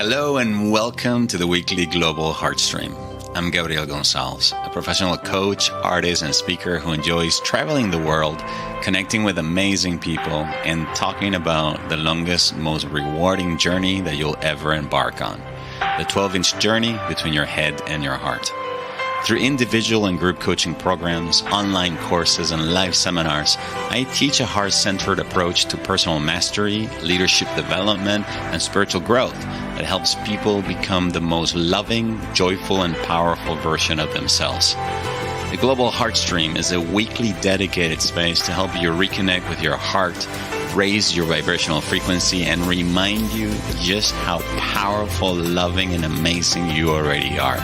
Hello and welcome to the weekly Global HEARTSTREAM. I'm Gabriel Gonsalves, a professional coach, artist, and speaker who enjoys traveling the world, connecting with amazing people, and talking about the longest, most rewarding journey that you'll ever embark on, the 12-inch journey between your head and your heart. Through individual and group coaching programs, online courses, and live seminars, I teach a heart-centered approach to personal mastery, leadership development, and spiritual growth that helps people become the most loving, joyful, and powerful version of themselves. The Global HEARTSTREAM is a weekly dedicated space to help you reconnect with your heart, raise your vibrational frequency, and remind you just how powerful, loving, and amazing you already are.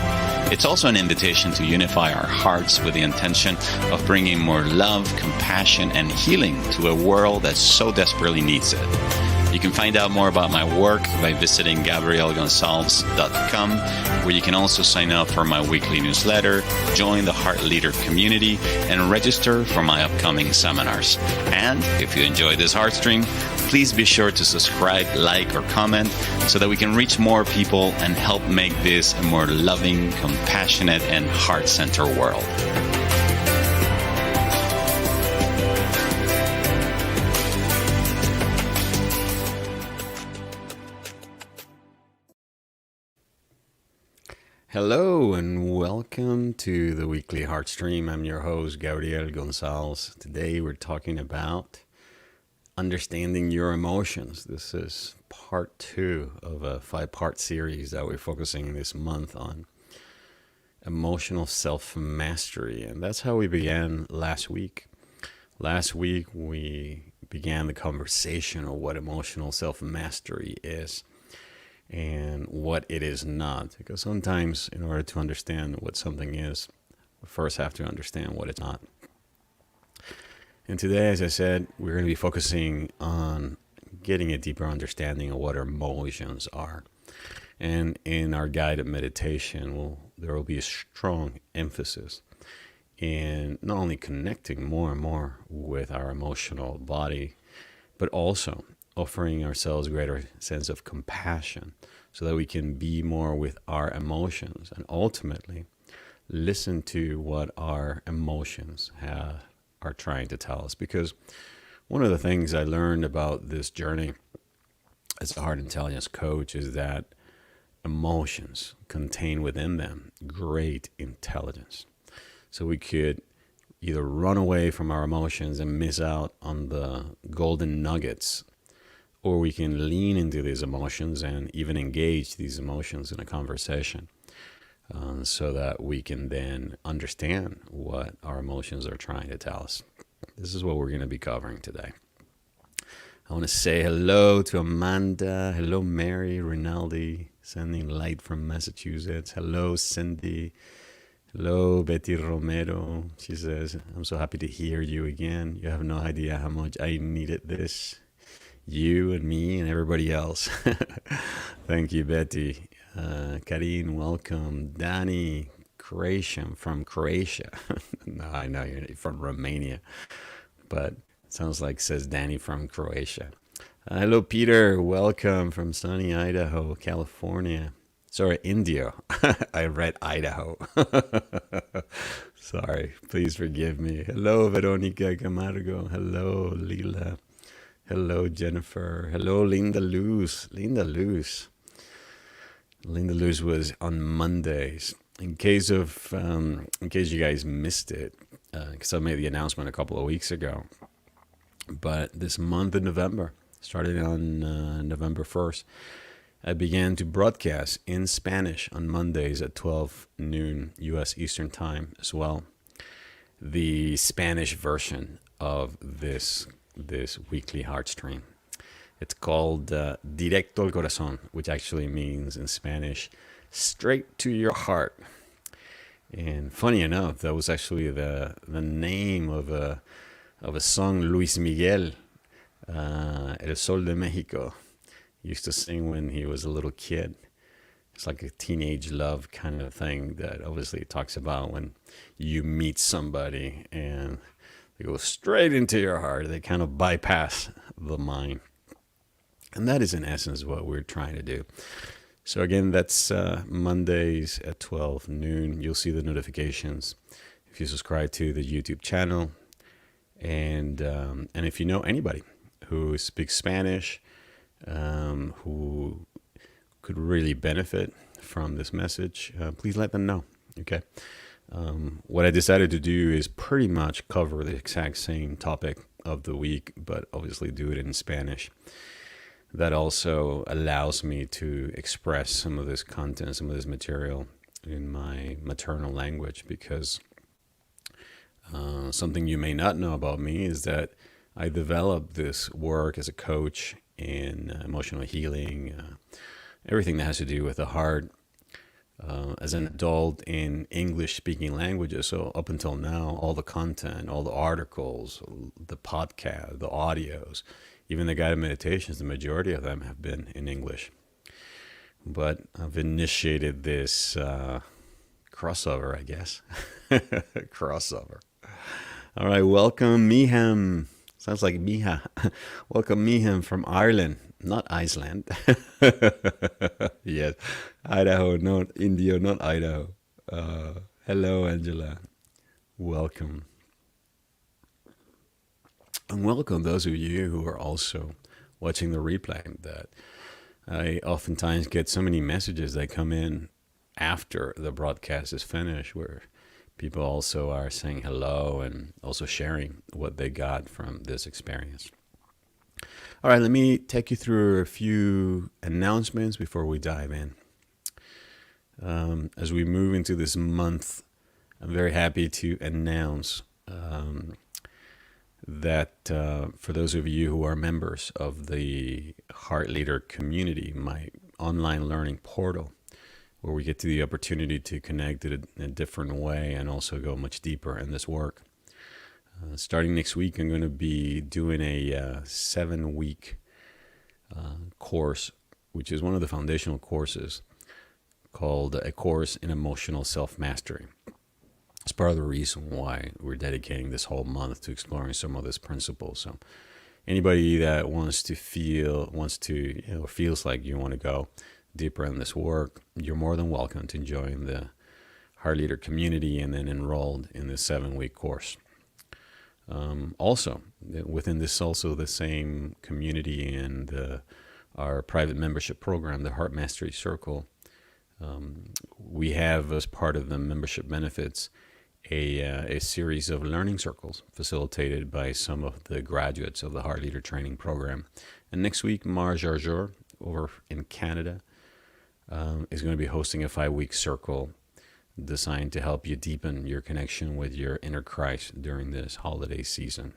It's also an invitation to unify our hearts with the intention of bringing more love, compassion, and healing to a world that so desperately needs it. You can find out more about my work by visiting GabrielGonsalves.com, where you can also sign up for my weekly newsletter, join the Heart Leader community, and register for my upcoming seminars. And if you enjoy this HEARTSTREAM, please be sure to subscribe, like, or comment so that we can reach more people and help make this a more loving, compassionate, and heart-centered world. Hello and welcome to the weekly HEARTSTREAM. I'm your host, Gabriel Gonsalves. Today we're talking about understanding your emotions. This is part 2 of a 5-part series that we're focusing this month on emotional self-mastery. And that's how we began last week. Last week we began the conversation of what emotional self-mastery is and what it is not. Because sometimes in order to understand what something is, we first have to understand what it's not. And today, as I said, we're going to be focusing on getting a deeper understanding of what our emotions are. And in our guided meditation, there will be a strong emphasis in not only connecting more and more with our emotional body, but also offering ourselves a greater sense of compassion so that we can be more with our emotions and ultimately listen to what our emotions are trying to tell us. Because one of the things I learned about this journey as a heart intelligence coach is that emotions contain within them great intelligence. So we could either run away from our emotions and miss out on the golden nuggets, or we can lean into these emotions and even engage these emotions in a conversation so that we can then understand what our emotions are trying to tell us. This is what we're going to be covering today. I want to say hello to Amanda. Hello, Mary Rinaldi, sending light from Massachusetts. Hello, Cindy. Hello, Betty Romero. She says, I'm so happy to hear you again. You have no idea how much I needed this. You and me and everybody else. Thank you, Betty. Karin, welcome. Danny, Croatian from Croatia. No, I know you're from Romania, but it sounds like it says Danny from Croatia. Hello, Peter. Welcome from sunny Idaho, California. Sorry, India. I read Idaho. Sorry, please forgive me. Hello, Veronica Camargo. Hello, Lila. Hello, Jennifer. Hello, Linda Luz. Linda Luz was on Mondays. In case you guys missed it, because I made the announcement a couple of weeks ago. But this month in November, starting on November 1st, I began to broadcast in Spanish on Mondays at 12 noon U.S. Eastern Time as well. The Spanish version of this weekly HEARTSTREAM. It's called Directo al Corazón, which actually means in Spanish, straight to your heart. And funny enough, that was actually the name of a song Luis Miguel, El Sol de Mexico, used to sing when he was a little kid. It's like a teenage love kind of thing that obviously talks about when you meet somebody and they go straight into your heart. They kind of bypass the mind. And that is in essence what we're trying to do. So again, that's Mondays at 12 noon. You'll see the notifications if you subscribe to the YouTube channel. And if you know anybody who speaks Spanish, who could really benefit from this message, please let them know. Okay. What I decided to do is pretty much cover the exact same topic of the week, but obviously do it in Spanish. That also allows me to express some of this content, some of this material in my maternal language, because something you may not know about me is that I developed this work as a coach in emotional healing, everything that has to do with the heart, as an adult in English-speaking languages. So up until now, all the content, all the articles, the podcast, the audios, even the guided meditations, the majority of them have been in English. But I've initiated this crossover, I guess. Crossover. All right, welcome Miham. Sounds like Miha. Welcome Miham from Ireland, not Iceland. Yes, Idaho, not India, not Idaho. Hello, Angela. Welcome. And welcome those of you who are also watching the replay. That I oftentimes get so many messages that come in after the broadcast is finished, where people also are saying hello and also sharing what they got from this experience. All right, let me take you through a few announcements before we dive in. As we move into this month, I'm very happy to announce that for those of you who are members of the Heart Leader community, my online learning portal, where we get to the opportunity to connect in a different way and also go much deeper in this work. Starting next week, I'm going to be doing a 7-week course, which is one of the foundational courses, called A Course in Emotional Self-Mastery. It's part of the reason why we're dedicating this whole month to exploring some of these principles. So anybody that feels like you want to go deeper in this work, you're more than welcome to join the Heart Leader community and then enrolled in this 7-week course. Also, within this, also the same community and our private membership program, the Heart Mastery Circle, we have as part of the membership benefits a series of learning circles facilitated by some of the graduates of the Heart Leader training program. And next week, Marge Arjour over in Canada is going to be hosting a 5-week circle designed to help you deepen your connection with your inner Christ during this holiday season.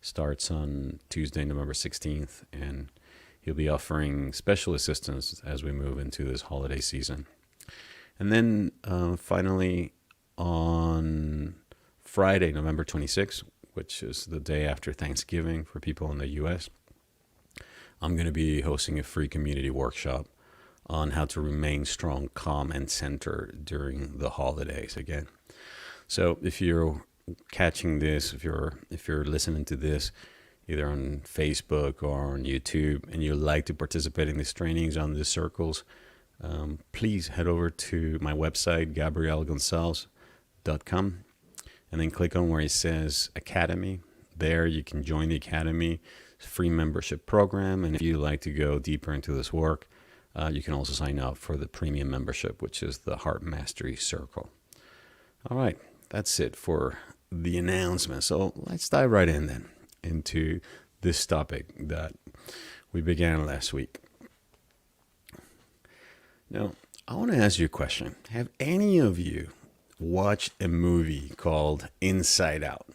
Starts on Tuesday, November 16th, and he'll be offering special assistance as we move into this holiday season. And then finally, on Friday, November 26th, which is the day after Thanksgiving for people in the U.S., I'm going to be hosting a free community workshop on how to remain strong, calm, and centered during the holidays again. So if you're catching this, if you're listening to this, either on Facebook or on YouTube, and you'd like to participate in these trainings on these circles, please head over to my website, GabrielGonsalves.com, and then click on where it says Academy. There you can join the Academy. It's a free membership program, and if you'd like to go deeper into this work, you can also sign up for the premium membership, which is the Heart Mastery Circle. All right, that's it for the announcement. So let's dive right in then into this topic that we began last week. Now, I want to ask you a question. Have any of you watched a movie called Inside Out?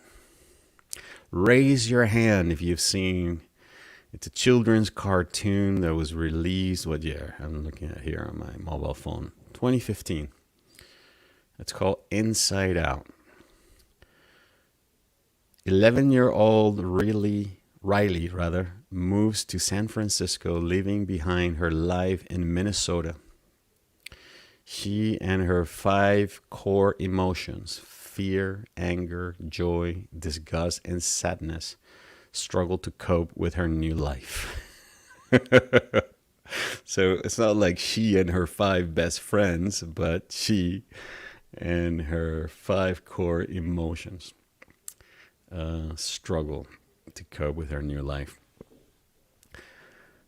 Raise your hand if you've seen. It's a children's cartoon that was released, what year? I'm looking at here on my mobile phone. 2015. It's called Inside Out. 11-year-old Riley moves to San Francisco, leaving behind her life in Minnesota. She and her 5 core emotions, fear, anger, joy, disgust, and sadness, struggle to cope with her new life. So it's not like she and her 5 best friends, but she and her 5 core emotions struggle to cope with her new life.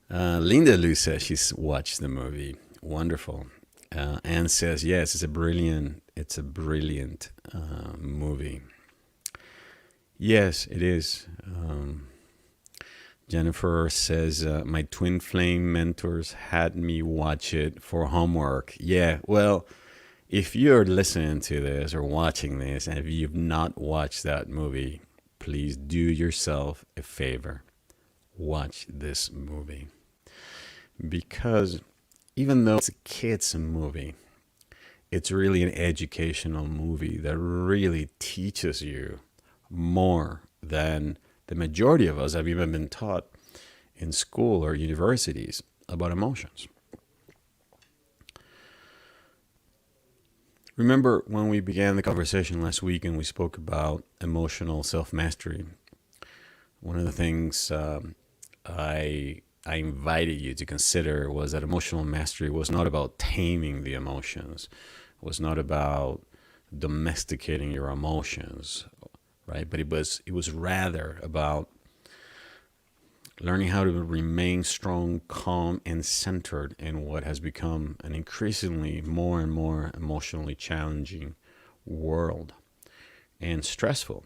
Linda Lu says she's watched the movie. Wonderful. Anne says yes, it's a brilliant movie. Yes, it is. Jennifer says my twin flame mentors had me watch it for homework. Yeah, well, if you're listening to this or watching this, and if you've not watched that movie, please do yourself a favor. Watch this movie. Because even though it's a kid's movie, it's really an educational movie that really teaches you more than the majority of us have even been taught in school or universities about emotions. Remember when we began the conversation last week and we spoke about emotional self-mastery? One of the things I invited you to consider was that emotional mastery was not about taming the emotions, was not about domesticating your emotions, right? But it was rather about learning how to remain strong, calm, and centered in what has become an increasingly more and more emotionally challenging world and stressful.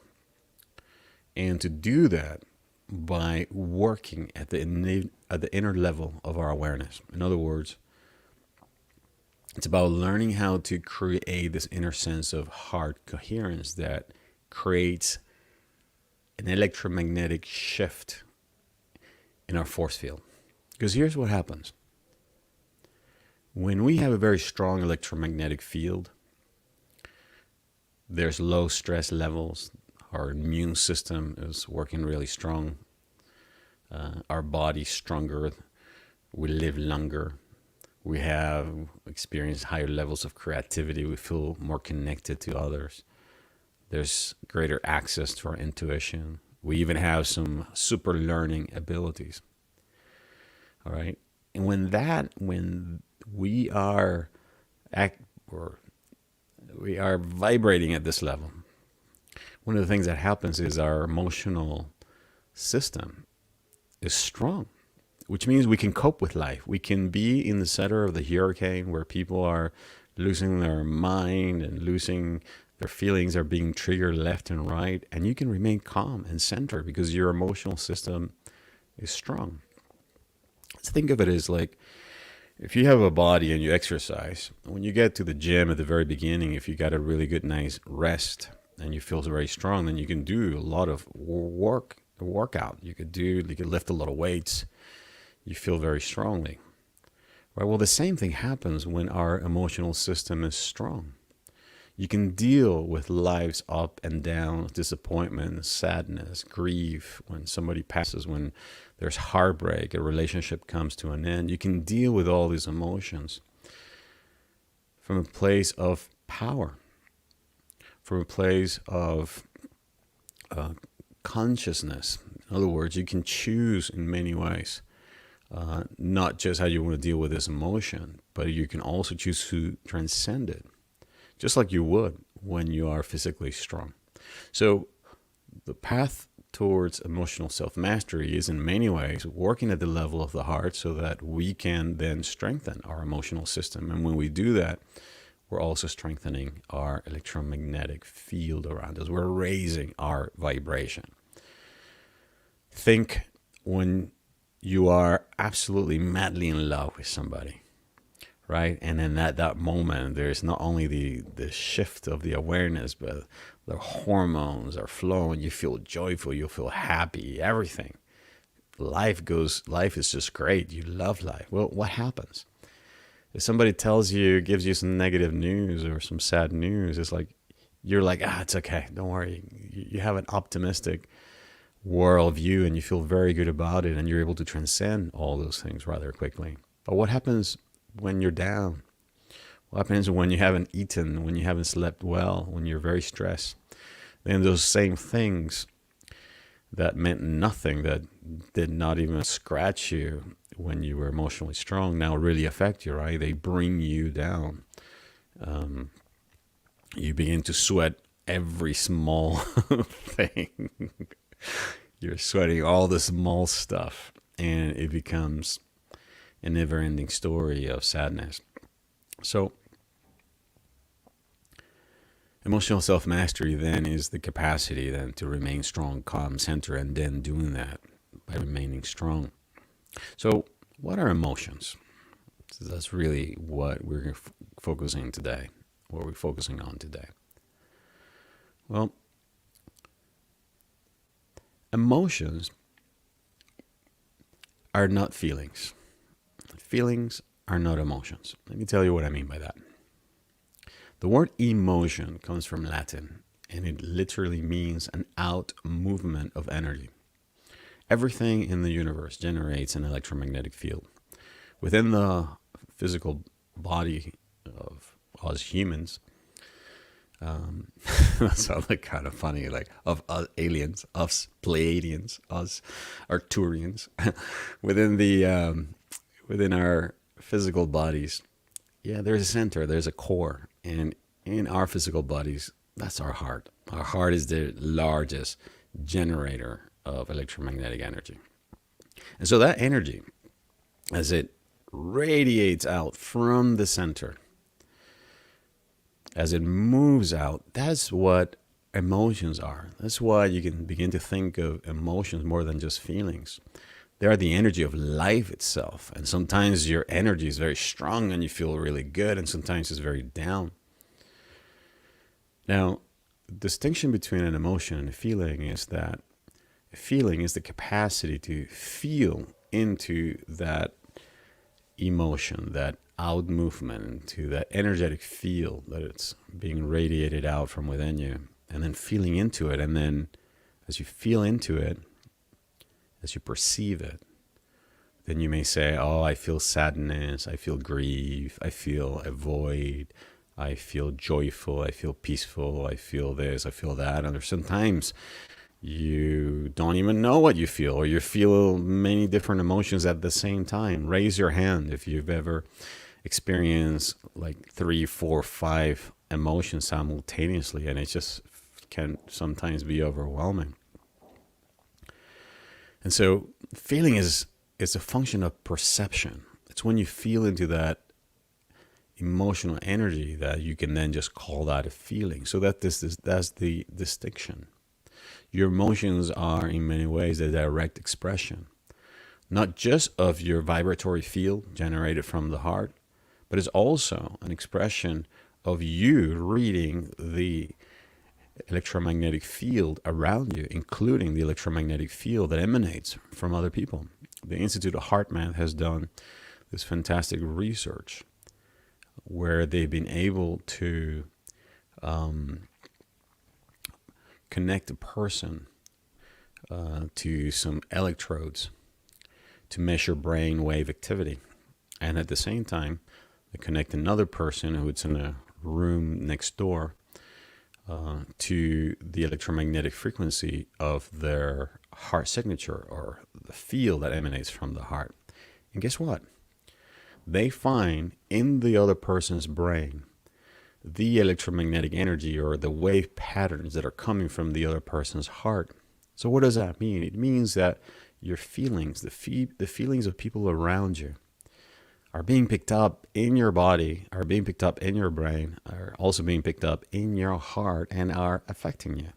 And to do that by working at the inner level of our awareness. In other words, it's about learning how to create this inner sense of heart coherence that creates an electromagnetic shift in our force field. Because here's what happens. When we have a very strong electromagnetic field, there's low stress levels. Our immune system is working really strong. Our body's stronger. We live longer. We have experienced higher levels of creativity. We feel more connected to others. There's greater access to our intuition. We even have some super learning abilities. All right. And when we are we are vibrating at this level, one of the things that happens is our emotional system is strong, which means we can cope with life. We can be in the center of the hurricane where people are losing their mind and losing their feelings, are being triggered left and right, and you can remain calm and centered because your emotional system is strong. Let's think of it as like if you have a body and you exercise, when you get to the gym at the very beginning, if you got a really good nice rest and you feel very strong, then you can do a lot of workout. You could lift a lot of weights. You feel very strongly. Right? Well, the same thing happens when our emotional system is strong. You can deal with life's up and down, disappointment, sadness, grief, when somebody passes, when there's heartbreak, a relationship comes to an end. You can deal with all these emotions from a place of power, from a place of consciousness. In other words, you can choose in many ways, not just how you want to deal with this emotion, but you can also choose to transcend it, just like you would when you are physically strong. So the path towards emotional self-mastery is in many ways working at the level of the heart so that we can then strengthen our emotional system. And when we do that, we're also strengthening our electromagnetic field around us. We're raising our vibration. Think when you are absolutely madly in love with somebody, right? And then at that moment, there's not only the shift of the awareness, but the hormones are flowing. You feel joyful. You feel happy. Everything. Life is just great. You love life. Well, what happens? If somebody gives you some negative news or some sad news, it's like, you're like, it's okay. Don't worry. You have an optimistic worldview and you feel very good about it and you're able to transcend all those things rather quickly. But what happens when you're down? What happens when you haven't eaten, when you haven't slept well, when you're very stressed? Then those same things that meant nothing, that did not even scratch you, when you were emotionally strong now really affect you, right? They bring you down. You begin to sweat every small thing. You're sweating all the small stuff, and it becomes a never-ending story of sadness. So, emotional self-mastery then is the capacity then to remain strong, calm, center, and then doing that by remaining strong. So, what are emotions? So that's really what we're focusing today, what we're focusing on today. Well, emotions are not feelings. Feelings are not emotions. Let me tell you what I mean by that. The word emotion comes from Latin, and it literally means an out movement of energy. Everything in the universe generates an electromagnetic field. Within the physical body of us humans, that sounds like kind of funny, like of us aliens, us Pleiadians, us Arcturians, within our physical bodies, yeah, there's a center, there's a core, and in our physical bodies, that's our heart. Our heart is the largest generator of electromagnetic energy. And so that energy, as it radiates out from the center, as it moves out, that's what emotions are. That's why you can begin to think of emotions more than just feelings. They are the energy of life itself. And sometimes your energy is very strong and you feel really good, and sometimes it's very down. Now, the distinction between an emotion and a feeling is that a feeling is the capacity to feel into that emotion, that out movement, to that energetic field that it's being radiated out from within you, and then feeling into it. And then as you feel into it, as you perceive it, then you may say, oh, I feel sadness, I feel grief, I feel a void, I feel joyful, I feel peaceful, I feel this, I feel that. And there's sometimes you don't even know what you feel, or you feel many different emotions at the same time. Raise your hand if you've ever experienced like 3, 4, 5 emotions simultaneously, and it just can sometimes be overwhelming. And so feeling is a function of perception. It's when you feel into that emotional energy that you can then just call that a feeling. So that's the distinction. Your emotions are in many ways a direct expression, not just of your vibratory field generated from the heart, but it's also an expression of you reading the electromagnetic field around you, including the electromagnetic field that emanates from other people. The Institute of Heart Math has done this fantastic research where they've been able to connect a person to some electrodes to measure brain wave activity. And at the same time, they connect another person who's in a room next door to the electromagnetic frequency of their heart signature, or the field that emanates from the heart. And guess what? They find in the other person's brain the electromagnetic energy or the wave patterns that are coming from the other person's heart. So what does that mean? It means that your feelings, the feelings of people around you, are being picked up in your body, are being picked up in your brain, are also being picked up in your heart, and are affecting you.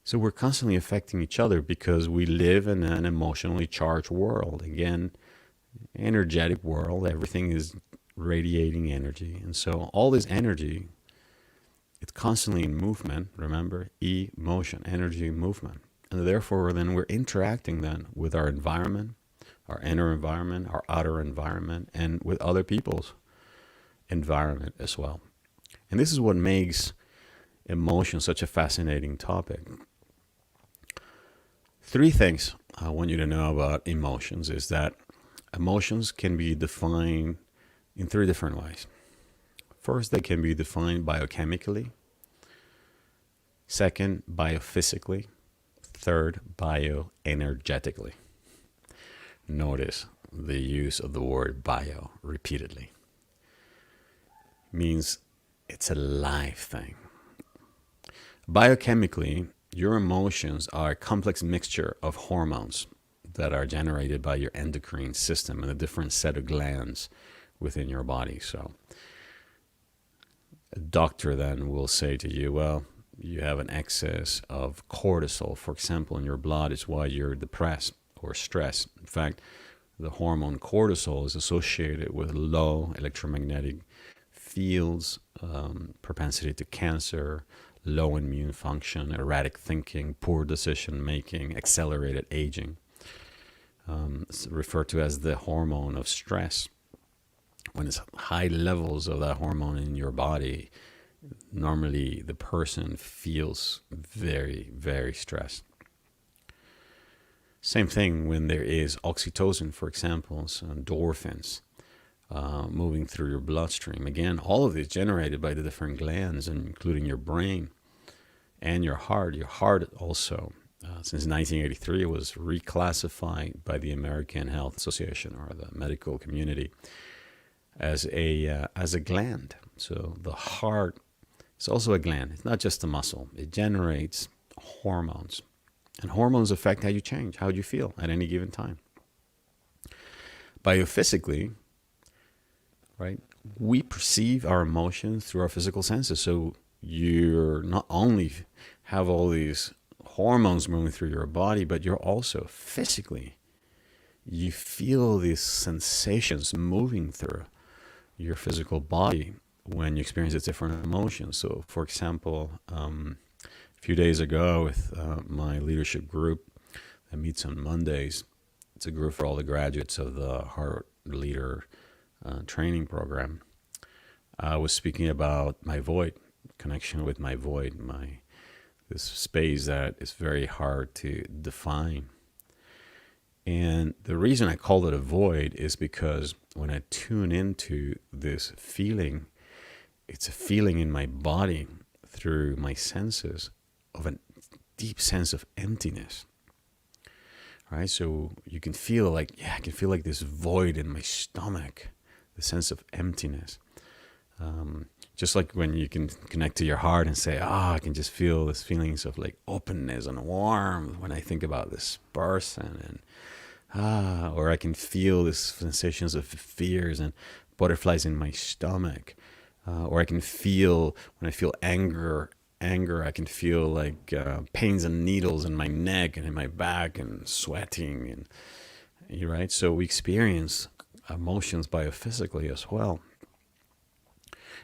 So we're constantly affecting each other because we live in an emotionally charged world. Again, energetic world. Everything is radiating energy. And so all this energy, it's constantly in movement. Remember, emotion, energy, movement. And therefore, then we're interacting then with our environment, our inner environment, our outer environment, and with other people's environment as well. And this is what makes emotion such a fascinating topic. 3 things I want you to know about emotions is that emotions can be defined in 3 different ways. First, they can be defined biochemically. Second, biophysically. Third, bioenergetically. notice the use of the word bio repeatedly. It means it's a live thing. Biochemically, your emotions are a complex mixture of hormones that are generated by your endocrine system and a different set of glands within your body. So a doctor then will say to you, well, you have an excess of cortisol, for example, in your blood. It's why you're depressed or stressed. In fact, the hormone cortisol is associated with low electromagnetic fields, propensity to cancer, low immune function, erratic thinking, poor decision making, accelerated aging. It's referred to as the hormone of stress. When it's high levels of that hormone in your body, normally the person feels very, very stressed. Same thing when there is oxytocin, for example, so endorphins moving through your bloodstream. Again, all of this generated by the different glands, including your brain and your heart. Your heart also, since 1983, was reclassified by the American Health Association or the medical community as a gland. So the heart is also a gland. It's not just a muscle. It generates hormones. And hormones affect how you change, how you feel at any given time. Biophysically, right, we perceive our emotions through our physical senses. So you're not only have all these hormones moving through your body, but you're also physically, you feel these sensations moving through your physical body when you experience the different emotions. So, for example, a few days ago with my leadership group that meets on Mondays, it's a group for all the graduates of the Heart Leader training program. I was speaking about my void, connection with my void, this space that is very hard to define. And the reason I called it a void is because when I tune into this feeling, it's a feeling in my body through my senses of a deep sense of emptiness. Right? So you can feel like, I can feel like this void in my stomach, the sense of emptiness. Just like when you can connect to your heart and say, I can just feel this feelings of like openness and warmth when I think about this person, and or I can feel these sensations of fears and butterflies in my stomach, or I can feel when I feel anger, I can feel like pins and needles in my neck and in my back and sweating, and you're right. So we experience emotions biophysically as well.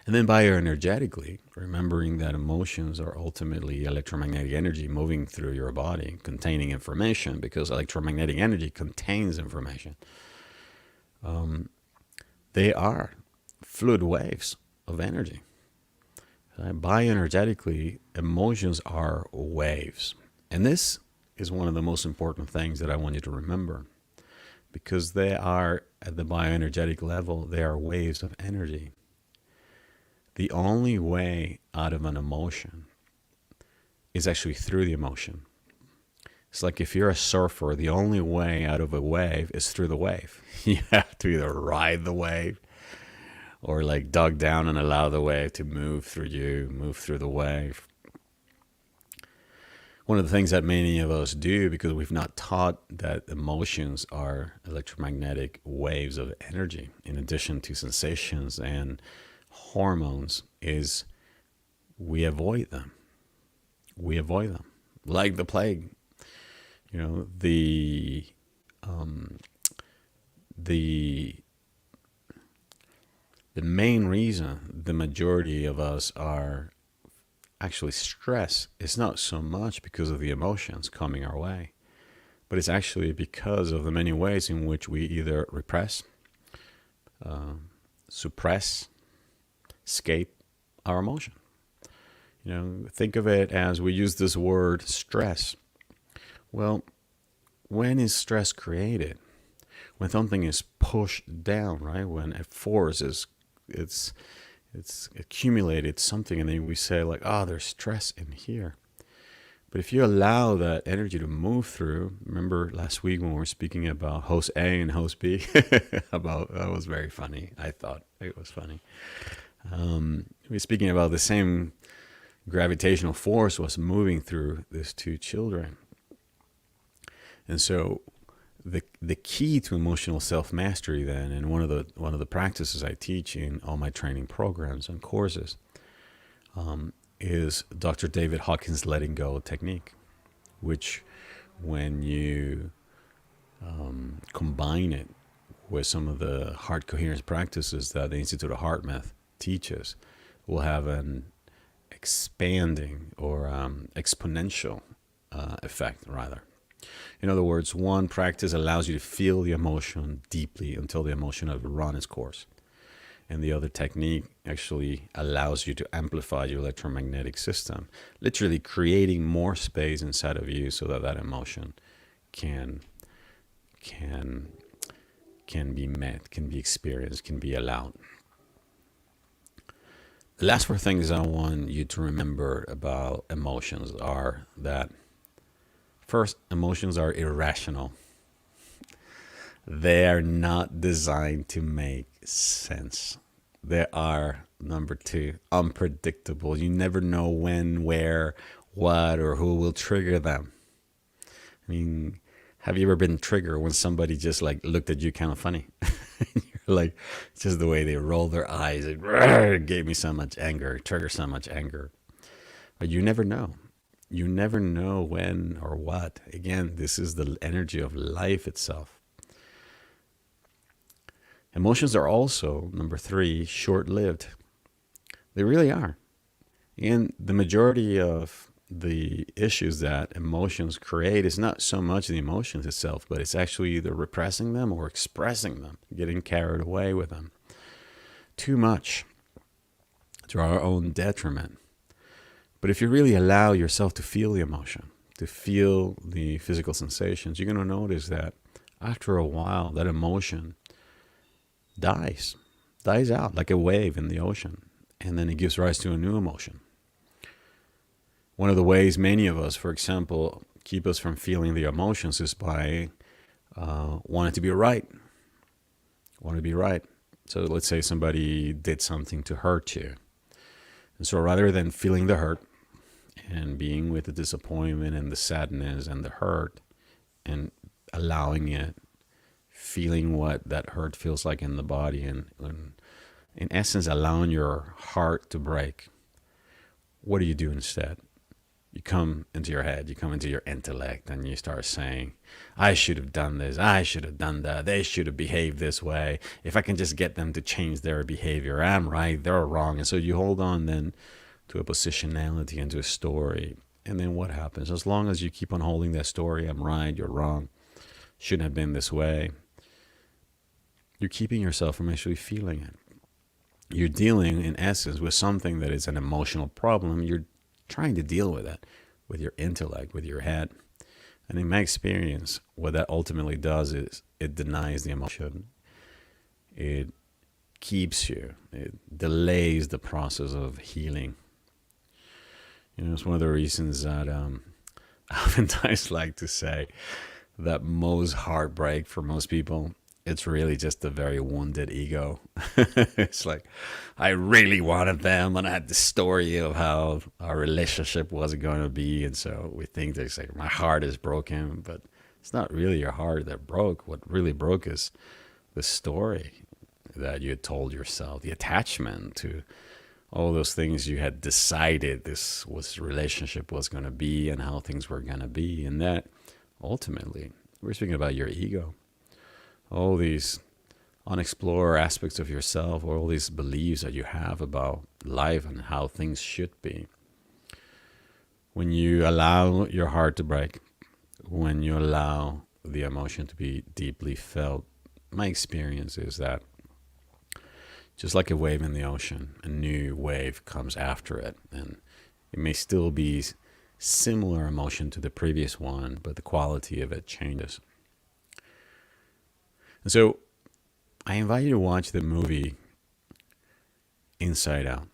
And then bioenergetically, remembering that emotions are ultimately electromagnetic energy moving through your body, containing information, because electromagnetic energy contains information. They are fluid waves of energy. Bioenergetically, emotions are waves. And this is one of the most important things that I want you to remember, because they are, at the bioenergetic level, they are waves of energy. The only way out of an emotion is actually through the emotion. It's like if you're a surfer, the only way out of a wave is through the wave. You have to either ride the wave or like dug down and allow the wave to move through you, move through the wave. One of the things that many of us do, because we've not taught that emotions are electromagnetic waves of energy, in addition to sensations and hormones, is we avoid them. We avoid them like the plague. You know, the main reason the majority of us are actually stressed is not so much because of the emotions coming our way, but it's actually because of the many ways in which we either repress, suppress, escape our emotion. You know, think of it as we use this word stress. Well, when is stress created? When something is pushed down, right? When a force is, it's accumulated something, and then we say like, there's stress in here. But if you allow that energy to move through, remember last week when we were speaking about host A and host B, about that was very funny. I thought it was funny. We were speaking about the same gravitational force was moving through these two children. And so the key to emotional self-mastery then, and one of the practices I teach in all my training programs and courses, is Dr. David Hawkins' letting go technique, which when you combine it with some of the heart coherence practices that the Institute of HeartMath teaches, will have an expanding or exponential effect, rather. In other words, one practice allows you to feel the emotion deeply until the emotion has run its course. And the other technique actually allows you to amplify your electromagnetic system, literally creating more space inside of you so that that emotion can be met, can be experienced, can be allowed. The last four things I want you to remember about emotions are that, first, emotions are irrational. They are not designed to make sense. They are, number two, unpredictable. You never know when, where, what, or who will trigger them. I mean, have you ever been triggered when somebody just like looked at you kind of funny? You're like, it's just the way they roll their eyes. It gave me so much anger, triggered so much anger. But you never know. You never know when or what. Again, this is the energy of life itself. Emotions are also, number three, short-lived. They really are. And the majority of the issues that emotions create is not so much the emotions itself, but it's actually either repressing them or expressing them, getting carried away with them. Too much to our own detriment. But if you really allow yourself to feel the emotion, to feel the physical sensations, you're going to notice that after a while, that emotion dies out like a wave in the ocean, and then it gives rise to a new emotion. One of the ways many of us, for example, keep us from feeling the emotions is by wanting to be right. Want to be right. So let's say somebody did something to hurt you. And so rather than feeling the hurt and being with the disappointment and the sadness and the hurt and allowing it, feeling what that hurt feels like in the body, and in essence allowing your heart to break, what do you do instead? You come into your head, you come into your intellect, and you start saying, I should have done this, I should have done that, they should have behaved this way. If I can just get them to change their behavior, I'm right, they're wrong. And so you hold on then to a positionality and to a story. And then what happens? As long as you keep on holding that story, I'm right, you're wrong, shouldn't have been this way, you're keeping yourself from actually feeling it. You're dealing, in essence, with something that is an emotional problem. You're trying to deal with it with your intellect, with your head. And in my experience, what that ultimately does is it denies the emotion. It keeps you. It delays the process of healing. You know, it's one of the reasons that I oftentimes like to say that most heartbreak for most people, it's really just a very wounded ego. It's like, I really wanted them, and I had this story of how our relationship wasn't going to be, and so we think that it's like, my heart is broken, but it's not really your heart that broke. What really broke is the story that you had told yourself, the attachment to all those things you had decided this relationship was going to be and how things were going to be. And that ultimately, we're speaking about your ego. All these unexplored aspects of yourself, or all these beliefs that you have about life and how things should be. When you allow your heart to break, when you allow the emotion to be deeply felt, my experience is that just like a wave in the ocean, a new wave comes after it. And it may still be similar emotion to the previous one, but the quality of it changes. And so I invite you to watch the movie Inside Out,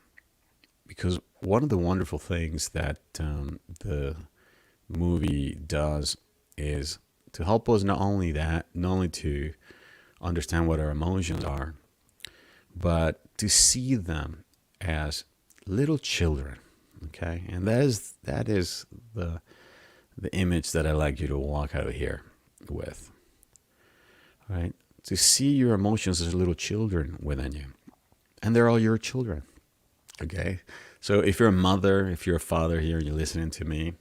because one of the wonderful things that the movie does is to help us not only to understand what our emotions are, but to see them as little children. Okay, and that is the image that I like you to walk out of here with. All right, to see your emotions as little children within you, and they're all your children. Okay, so if you're a mother, if you're a father here, you're listening to me,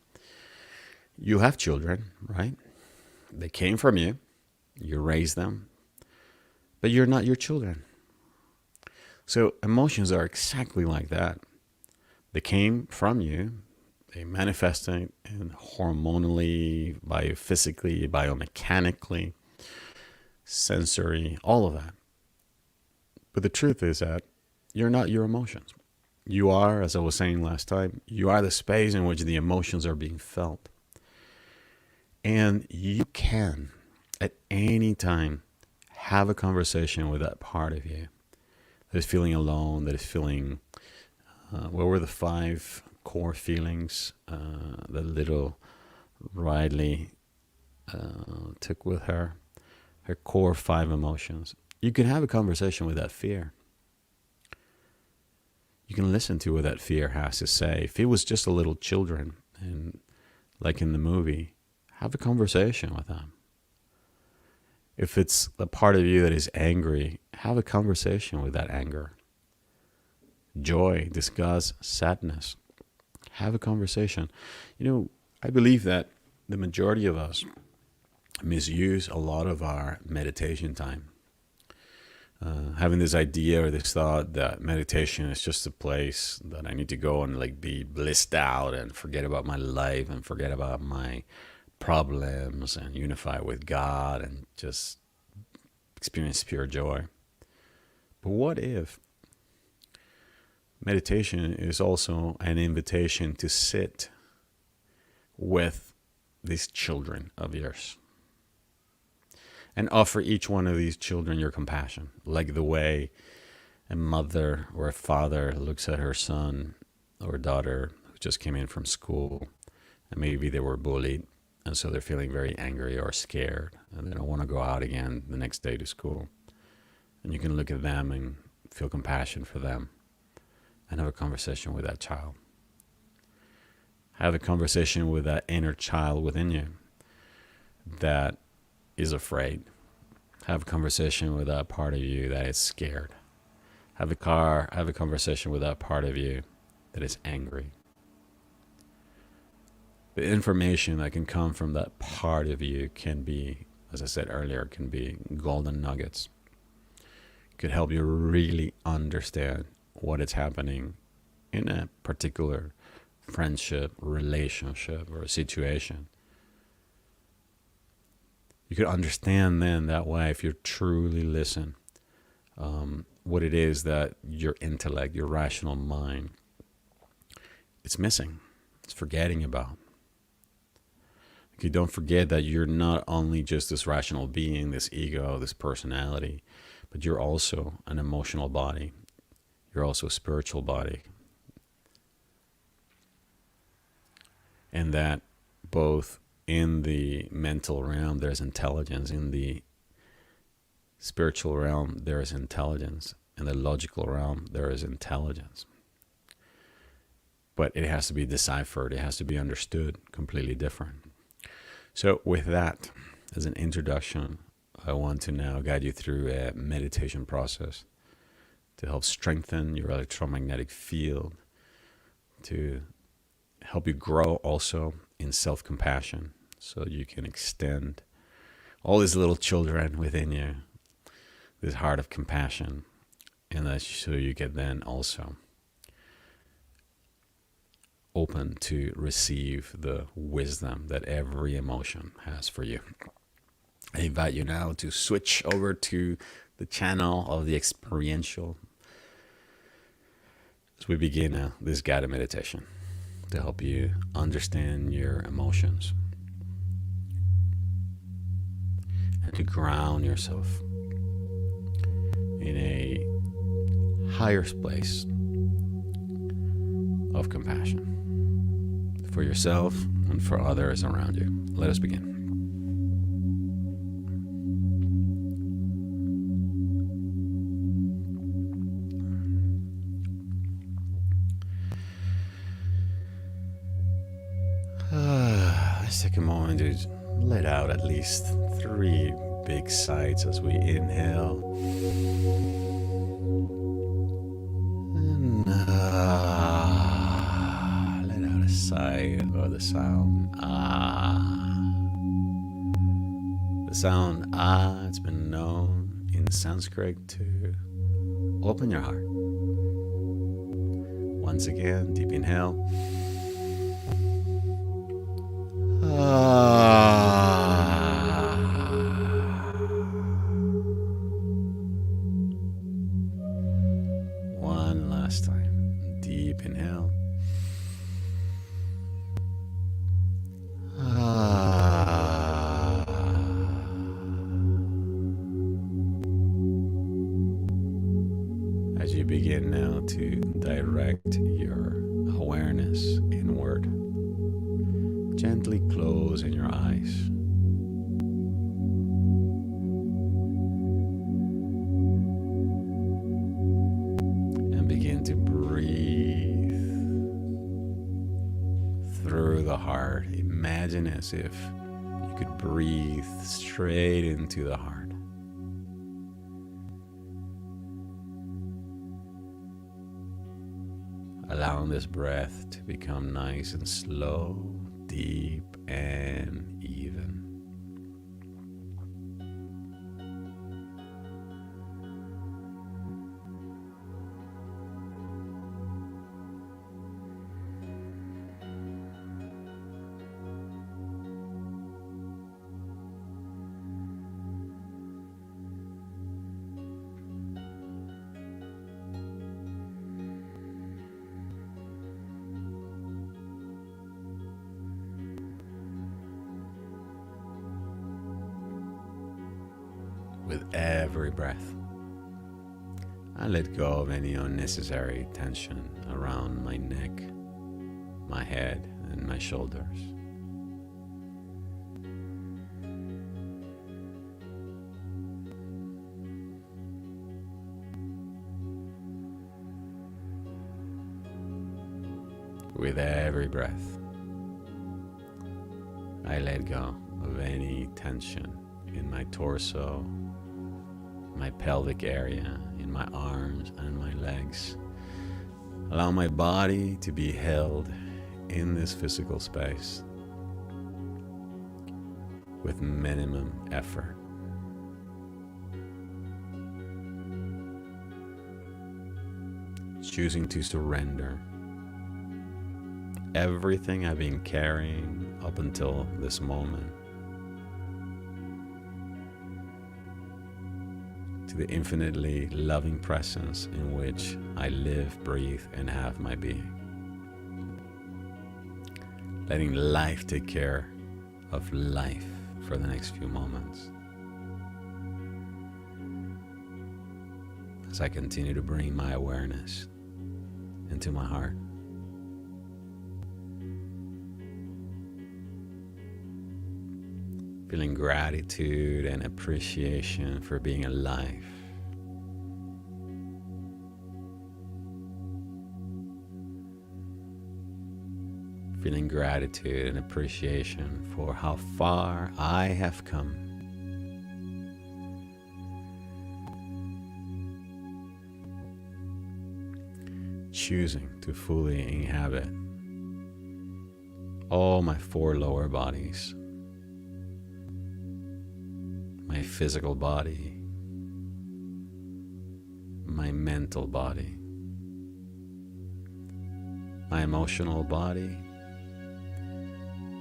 you have children, right? They came from you, you raised them, but you're not your children. So emotions are exactly like that. They came from you, they manifested in hormonally, biophysically, biomechanically, sensory, all of that. But the truth is that you're not your emotions. You are, as I was saying last time, you are the space in which the emotions are being felt. And you can, at any time, have a conversation with that part of you that is feeling alone, that is feeling, what were the 5 core feelings that little Riley took with her core 5 emotions. You can have a conversation with that fear. You can listen to what that fear has to say. If it was just a little children, and like in the movie, have a conversation with them. If it's the part of you that is angry, have a conversation with that anger. Joy, disgust, sadness, have a conversation. I believe that the majority of us misuse a lot of our meditation time. Having this idea or this thought that meditation is just a place that I need to go and like be blissed out and forget about my life and forget about my problems and unify with God and just experience pure joy. But what if meditation is also an invitation to sit with these children of yours and offer each one of these children your compassion, like the way a mother or a father looks at her son or daughter who just came in from school and maybe they were bullied, and so they're feeling very angry or scared and they don't want to go out again the next day to school. And you can look at them and feel compassion for them and have a conversation with that child. Have a conversation with that inner child within you that is afraid. Have a conversation with that part of you that is scared. Have a conversation with that part of you that is angry. The information that can come from that part of you can be, as I said earlier, can be golden nuggets. It could help you really understand what is happening in a particular friendship, relationship, or a situation. You could understand then that way, if you truly listen, what it is that your intellect, your rational mind, it's missing. It's forgetting about. You don't forget that you're not only just this rational being, this ego, this personality, but you're also an emotional body. You're also a spiritual body. And that both in the mental realm, there's intelligence. In the spiritual realm, there is intelligence. In the logical realm, there is intelligence. But it has to be deciphered. It has to be understood completely different. So with that, as an introduction, I want to now guide you through a meditation process to help strengthen your electromagnetic field, to help you grow also in self-compassion, so you can extend all these little children within you, this heart of compassion, and that so you can then also open to receive the wisdom that every emotion has for you. I invite you now to switch over to the channel of the experiential as we begin this guided meditation to help you understand your emotions and to ground yourself in a higher place of compassion for yourself and for others around you. Let us begin. Let's take a moment to let out at least 3 big sighs as we inhale. And let out a sigh or the sound The sound it's been known in Sanskrit to open your heart. Once again, deep inhale. One last time. Deep inhale. As you begin now to direct your awareness inward, gently closing your eyes. And begin to breathe through the heart. Imagine as if you could breathe straight into the heart. Allowing this breath to become nice and slow, deep and even. With every breath, I let go of any unnecessary tension around my neck, my head, and my shoulders. With every breath, I let go of any tension in my torso, my pelvic area, in my arms and my legs. Allow my body to be held in this physical space with minimum effort. Choosing to surrender everything I've been carrying up until this moment to the infinitely loving presence in which I live, breathe, and have my being. Letting life take care of life for the next few moments. As I continue to bring my awareness into my heart. Feeling gratitude and appreciation for being alive. Feeling gratitude and appreciation for how far I have come. Choosing to fully inhabit all my 4 lower bodies. My physical body, my mental body, my emotional body,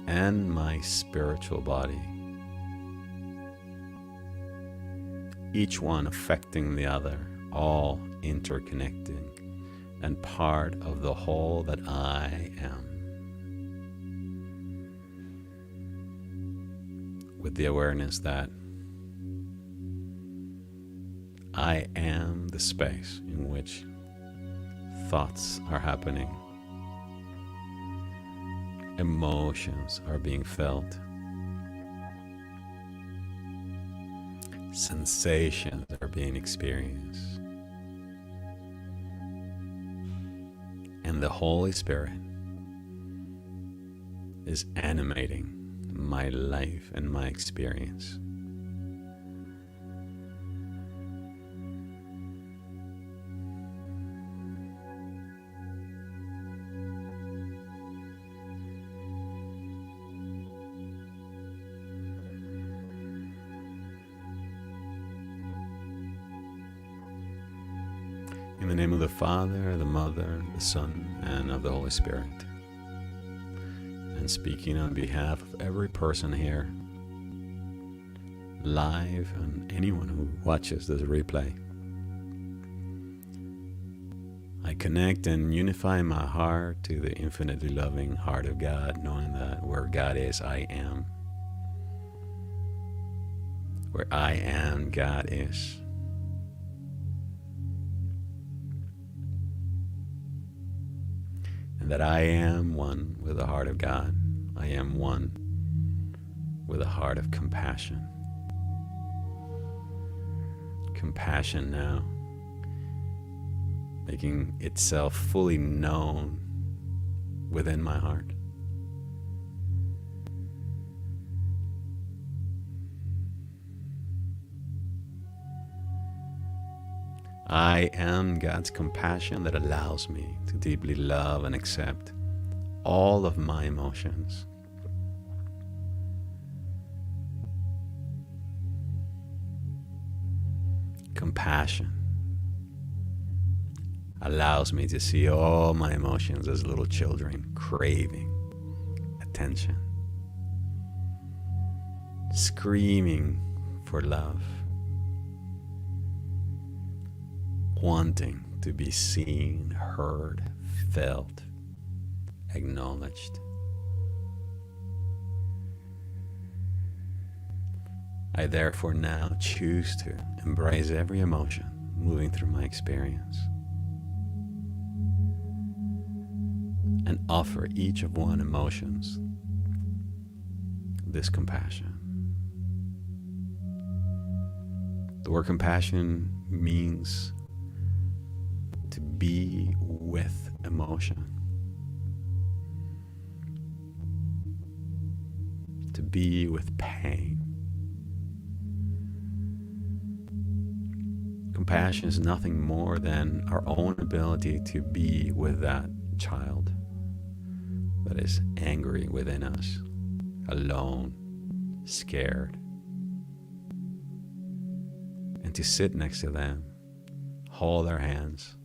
and my spiritual body. Each one affecting the other, all interconnecting and part of the whole that I am. With the awareness that I am the space in which thoughts are happening. Emotions are being felt. Sensations are being experienced. And the Holy Spirit is animating my life and my experience. In the name of the Father, the Mother, the Son, and of the Holy Spirit. And speaking on behalf of every person here, live, and anyone who watches this replay, I connect and unify my heart to the infinitely loving heart of God, knowing that where God is, I am. Where I am, God is. And that I am one with the heart of God. I am one with a heart of compassion. Compassion now, making itself fully known within my heart. I am God's compassion that allows me to deeply love and accept all of my emotions. Compassion allows me to see all my emotions as little children craving attention, screaming for love, wanting to be seen, heard, felt, acknowledged. I therefore now choose to embrace every emotion moving through my experience and offer each of one emotions this compassion. The word compassion means to be with emotion, to be with pain. Compassion is nothing more than our own ability to be with that child that is angry within us, alone, scared, and to sit next to them, hold their hands,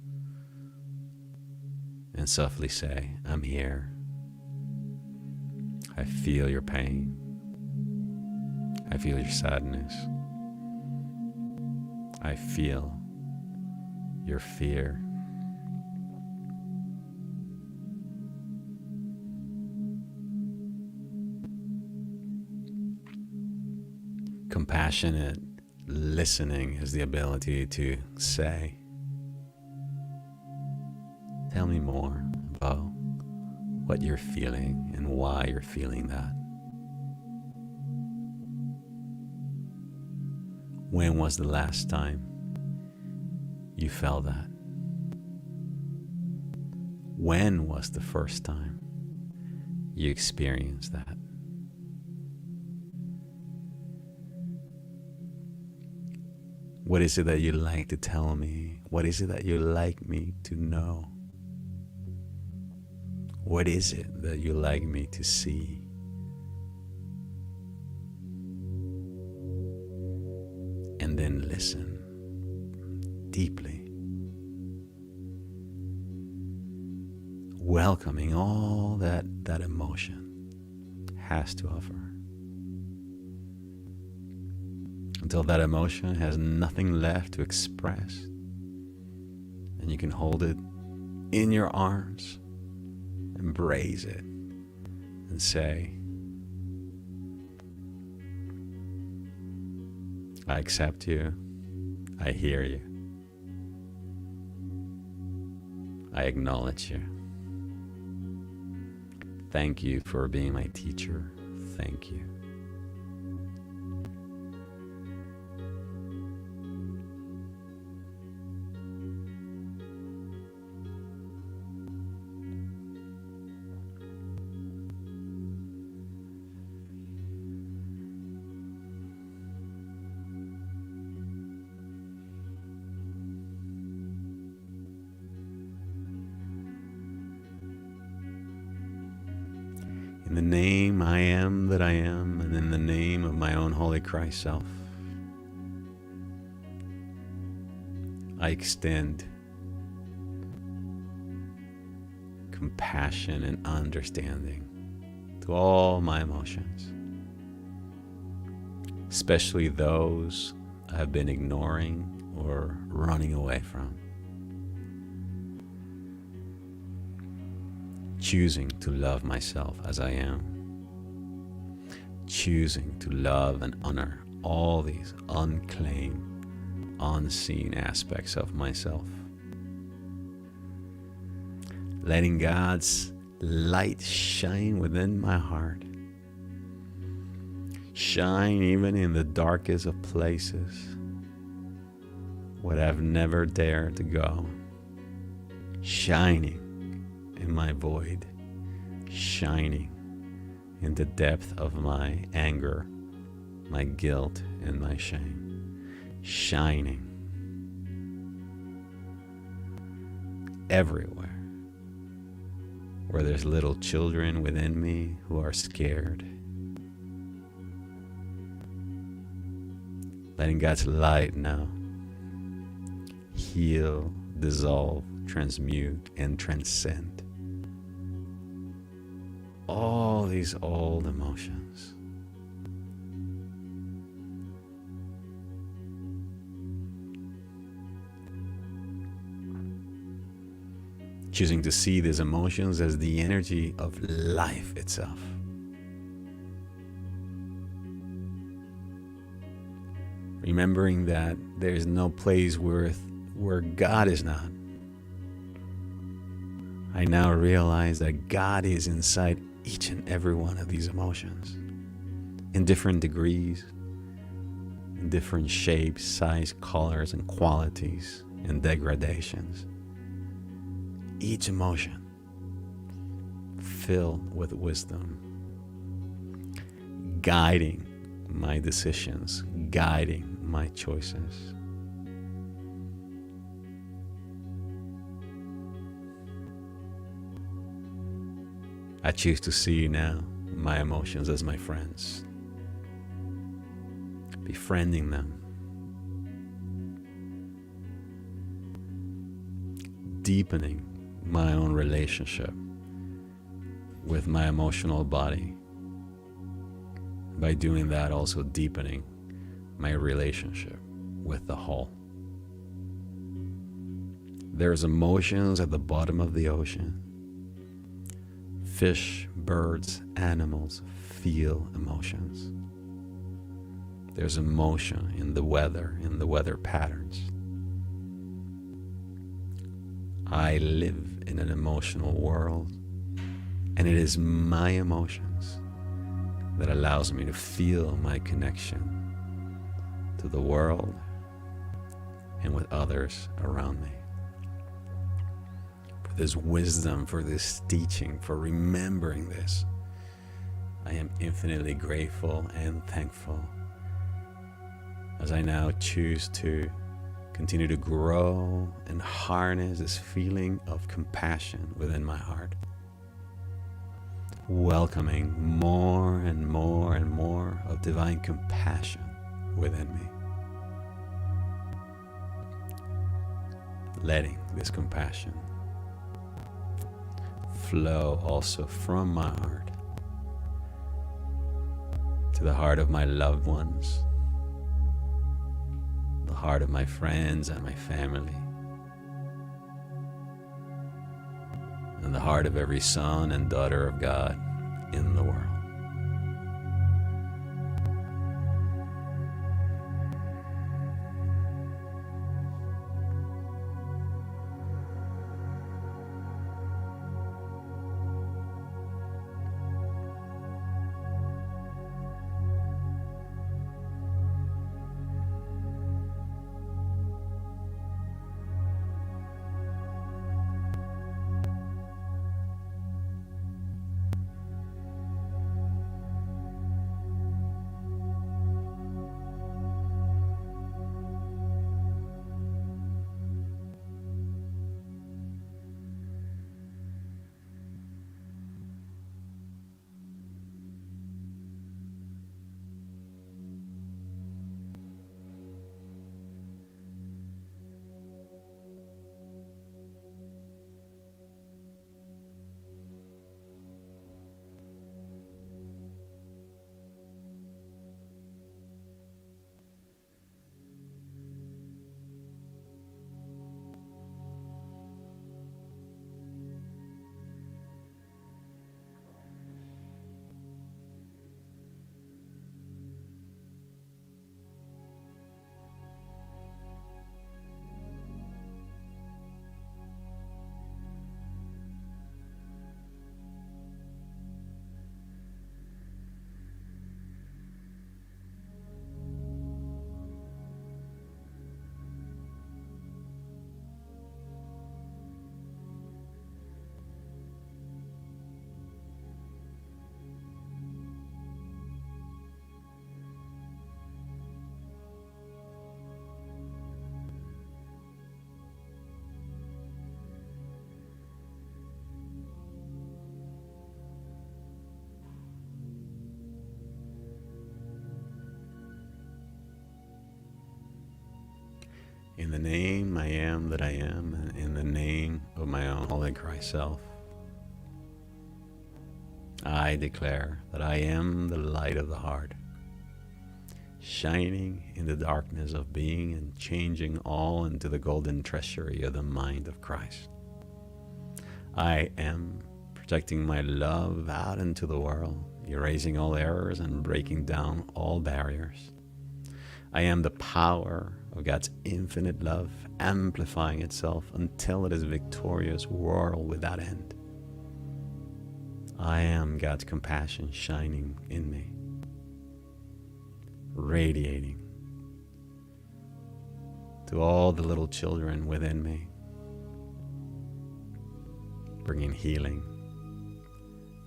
and softly say, I'm here. I feel your pain. I feel your sadness. I feel your fear. Compassionate listening is the ability to say, tell me more about what you're feeling and why you're feeling that. When was the last time you felt that? When was the first time you experienced that? What is it that you'd like to tell me? What is it that you'd like me to know? What is it that you'd like me to see? And then listen deeply, welcoming all that emotion has to offer, until that emotion has nothing left to express, and you can hold it in your arms, embrace it, and say, I accept you, I hear you, I acknowledge you. Thank you for being my teacher. Thank you. In the name I am that I am, and in the name of my own Holy Christ self, I extend compassion and understanding to all my emotions, especially those I have been ignoring or running away from. Choosing to love myself as I am. Choosing to love and honor all these unclaimed, unseen aspects of myself. Letting God's light shine within my heart. Shine even in the darkest of places where I've never dared to go. Shining in my void, shining in the depth of my anger, my guilt, and my shame, shining everywhere where there's little children within me who are scared. Letting God's light now heal, dissolve, transmute, and transcend all these old emotions. Choosing to see these emotions as the energy of life itself. Remembering that there is no place where God is not. I now realize that God is inside each and every one of these emotions in different degrees, in different shapes, size, colors, and qualities, and degradations. Each emotion filled with wisdom, guiding my decisions, guiding my choices. I choose to see now my emotions as my friends, befriending them, deepening my own relationship with my emotional body. By doing that, also deepening my relationship with the whole. There's emotions at the bottom of the ocean. Fish, birds, animals feel emotions. There's emotion in the weather patterns. I live in an emotional world, and it is my emotions that allows me to feel my connection to the world and with others around me. For this wisdom, for this teaching, for remembering this, I am infinitely grateful and thankful as I now choose to continue to grow and harness this feeling of compassion within my heart, welcoming more and more and more of divine compassion within me, letting this compassion flow also from my heart to the heart of my loved ones, the heart of my friends and my family, and the heart of every son and daughter of God in the world. In the name I am that I am, and in the name of my own holy Christ self, I declare that I am the light of the heart, shining in the darkness of being and changing all into the golden treasury of the mind of Christ. I am projecting my love out into the world, erasing all errors and breaking down all barriers. I am the power of God's infinite love, amplifying itself until it is a victorious world without end. I am God's compassion shining in me, radiating to all the little children within me, bringing healing,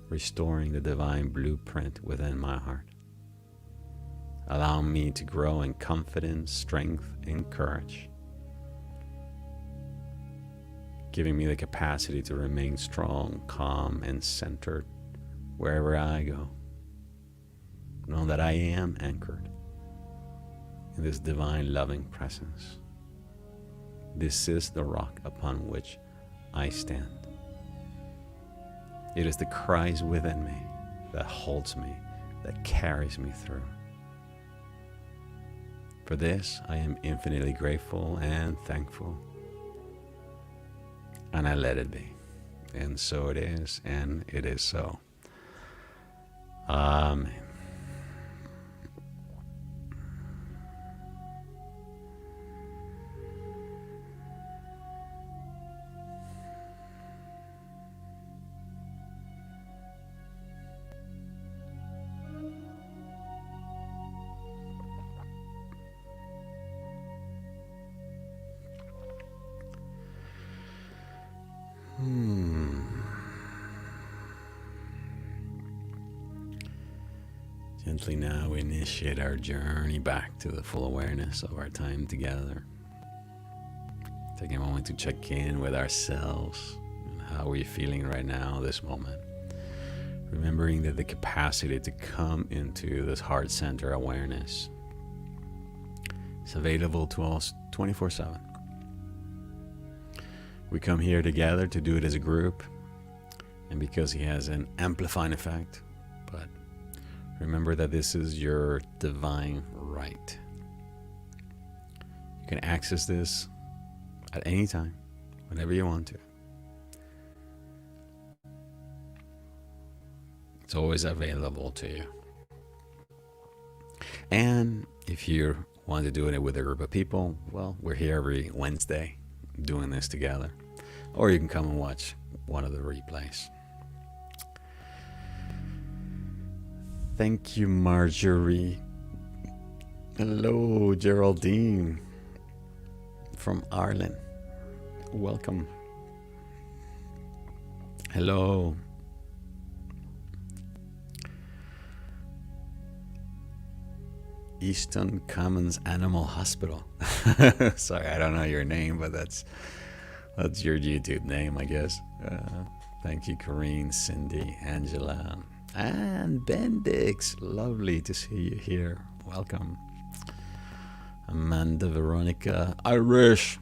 restoring the divine blueprint within my heart. Allow me to grow in confidence, strength, and courage, giving me the capacity to remain strong, calm, and centered wherever I go. Know that I am anchored in this divine loving presence. This is the rock upon which I stand. It is the Christ within me that holds me, that carries me through. For this, I am infinitely grateful and thankful. And I let it be. And so it is, and it is so. Amen. Gently now we initiate our journey back to the full awareness of our time together. Taking a moment to check in with ourselves and how we're feeling right now, this moment. Remembering that the capacity to come into this heart center awareness is available to us 24/7. We come here together to do it as a group, and because he has an amplifying effect, but remember that this is your divine right. You can access this at any time, whenever you want to. It's always available to you. And if you want to do it with a group of people, well, we're here every Wednesday doing this together. Or you can come and watch one of the replays. Thank you, Marjorie. Hello, Geraldine from Ireland. Welcome. Hello. Easton Commons Animal Hospital. Sorry, I don't know your name, but that's your YouTube name, I guess. Thank you, Corrine, Cindy, Angela, and Bendix. Lovely to see you here. Welcome. Amanda, Veronica, Irish,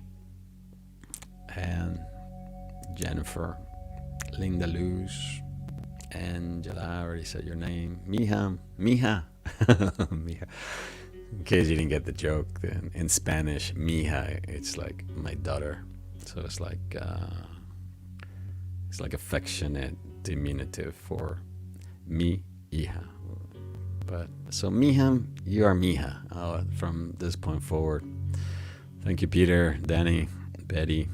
and Jennifer, Linda Luz, Angela, I already said your name. Miha. Miha. In case you didn't get the joke, then in Spanish, Mija, it's like my daughter. So it's like affectionate diminutive for mi hija. But so Mija, you are Mija from this point forward. Thank you, Peter, Danny, Betty,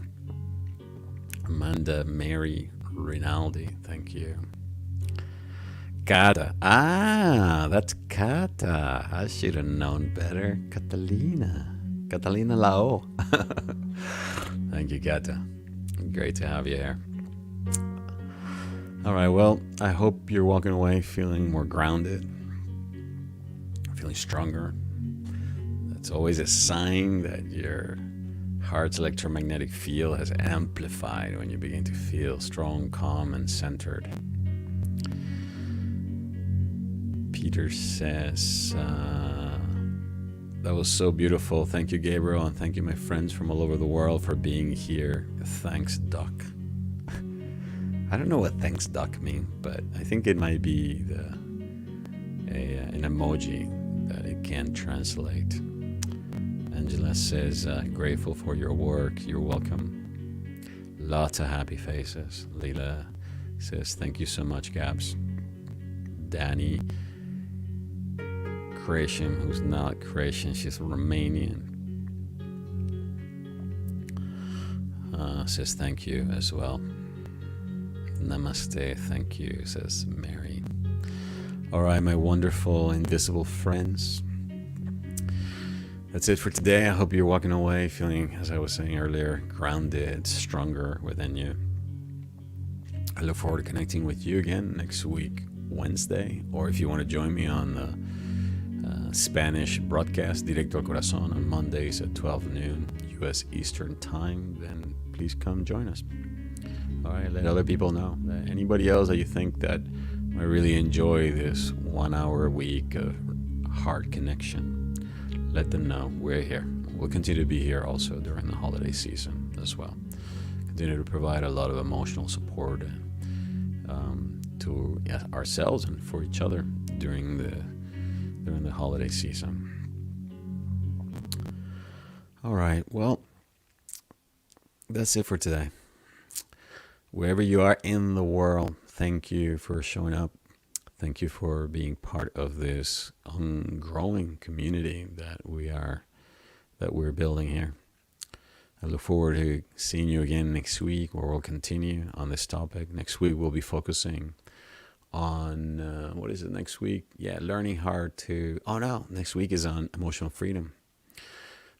Amanda, Mary, Rinaldi. Thank you. Kata. That's Kata. I should have known better. Catalina Lao. Thank you, Kata. Great to have you here. All right, well, I hope you're walking away feeling more grounded, feeling stronger. That's always a sign that your heart's electromagnetic field has amplified when you begin to feel strong, calm, and centered. Peter says, That was so beautiful. Thank you, Gabriel, and thank you, my friends from all over the world, for being here. Thanks, Doc. I don't know what thanks, Doc mean, but I think it might be an emoji that it can't translate. Angela says, grateful for your work. You're welcome. Lots of happy faces. Leila says, thank you so much, Gabs. Danny, Croatian, who's not Croatian, she's Romanian, says thank you as well. Namaste, thank you, says Mary. All right, my wonderful invisible friends. That's it for today. I hope you're walking away feeling, as I was saying earlier, grounded, stronger within you. I look forward to connecting with you again next week, Wednesday, or if you want to join me on the Spanish broadcast, Directo al Corazón, on Mondays at 12 noon US Eastern Time, then please come join us. All right, let other people know. Anybody else that you think that might really enjoy this 1 hour a week of heart connection, let them know. We're here. We'll continue to be here also during the holiday season as well. Continue to provide a lot of emotional support to ourselves and for each other during the holiday season. All right, well, that's it for today. Wherever you are in the world, thank you for showing up. Thank you for being part of this growing community that we're building here. I look forward to seeing you again next week, where we'll continue on this topic. Next week we'll be focusing on what is it next week? Yeah, learning how to. Oh no, next week is on emotional freedom.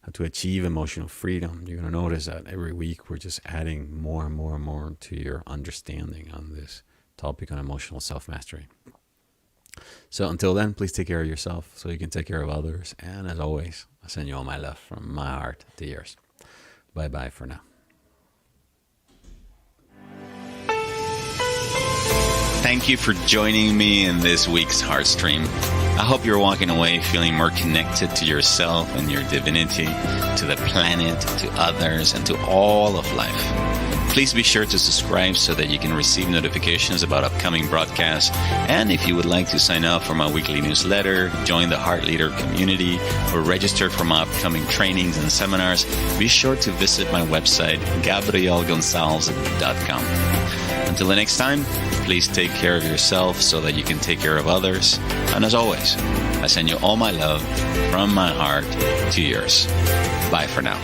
How to achieve emotional freedom. You're going to notice that every week we're just adding more and more and more to your understanding on this topic on emotional self-mastery. So until then, please take care of yourself so you can take care of others. And as always, I send you all my love from my heart to yours. Bye-bye for now. Thank you for joining me in this week's HEARTSTREAM. I hope you're walking away feeling more connected to yourself and your divinity, to the planet, to others, and to all of life. Please be sure to subscribe so that you can receive notifications about upcoming broadcasts. And if you would like to sign up for my weekly newsletter, join the Heart Leader community, or register for my upcoming trainings and seminars, be sure to visit my website, GabrielGonsalves.com. Until the next time, please take care of yourself so that you can take care of others. And as always, I send you all my love from my heart to yours. Bye for now.